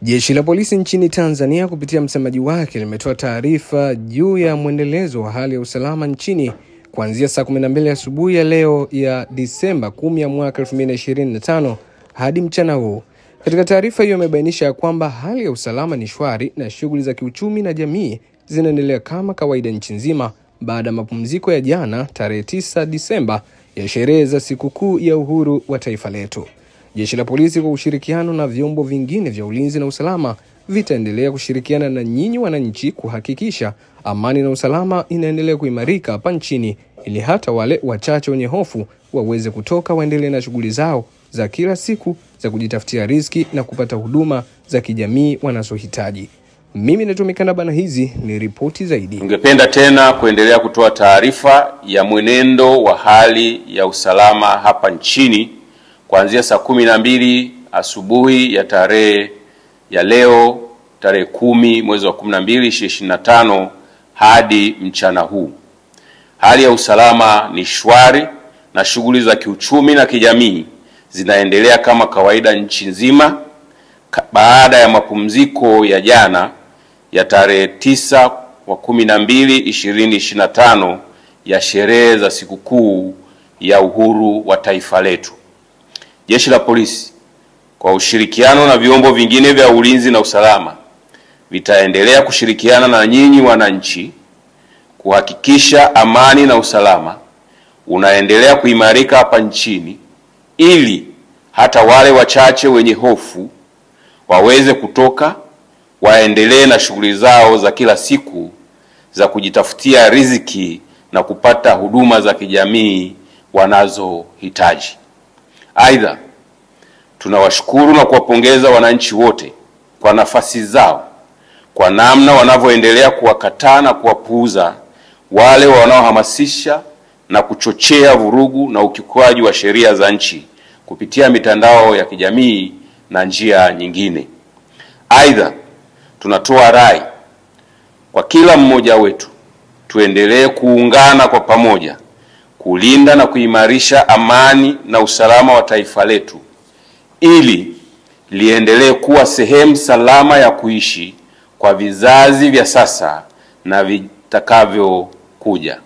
Jeshi la polisi nchini Tanzania kupitia msemaji wake limetoa taarifa juu ya mwendelezo wa hali ya usalama nchini kuanzia saa 12 asubuhi ya leo ya Disemba 10 ya mwaka 2025 hadi mchana huu. Katika taarifa hiyo imebainisha kwamba hali ya usalama ni shwari na shughuli za kiuchumi na jamii zinaendelea kama kawaida nchi nzima baada ya mapumziko ya jana tarehe 9 Disemba ya sherehe za sikukuu ya uhuru wa taifa letu. Jeshi la polisi kwa ushirikiano na vyombo vingine vya ulinzi na usalama vitaendelea kushirikiana na nyinyi wananchi kuhakikisha amani na usalama inaendelea kuimarika hapa nchini, ili hata wale wachache wenye hofu waweze kutoka waendelee na shughuli zao za kila siku za kujitafutia riziki na kupata huduma za kijamii wanazohitaji. Mimi natumikana bana, hizi ni ripoti zaidi. Tungependa tena kuendelea kutoa taarifa ya mwenendo wa hali ya usalama hapa nchini kuanzia saa 12 asubuhi ya tarehe ya leo tarehe 10 mwezi wa 12 2025 hadi mchana huu. Hali ya usalama ni shwari na shughuli za kiuchumi na kijamii zinaendelea kama kawaida nchi nzima baada ya mapumziko ya jana ya tarehe 9 wa 12 2025 ya sherehe za sikukuu ya uhuru wa taifa letu. Jeshi la polisi kwa ushirikiano na vyombo vingine vya ulinzi na usalama vitaendelea kushirikiana na nyinyi wananchi kuhakikisha amani na usalama unaendelea kuimarika hapa nchini, ili hata wale wachache wenye hofu waweze kutoka waendelee na shughuli zao za kila siku za kujitafutia riziki na kupata huduma za kijamii wanazohitaji. Aidha, tunawashukuru na kuwapongeza wananchi wote kwa nafasi zao, kwa namna wanavyoendelea kuwakataa na kuwapuuza wale wanaohamasisha na kuchochea vurugu na ukiukwaji wa sheria za nchi kupitia mitandao ya kijamii na njia nyingine. Aidha, tunatoa rai kwa kila mmoja wetu tuendelee kuungana kwa pamoja kulinda na kuimarisha amani na usalama wa taifa letu, ili liendelee kuwa sehemu salama ya kuishi kwa vizazi vya sasa na vitakavyokuja.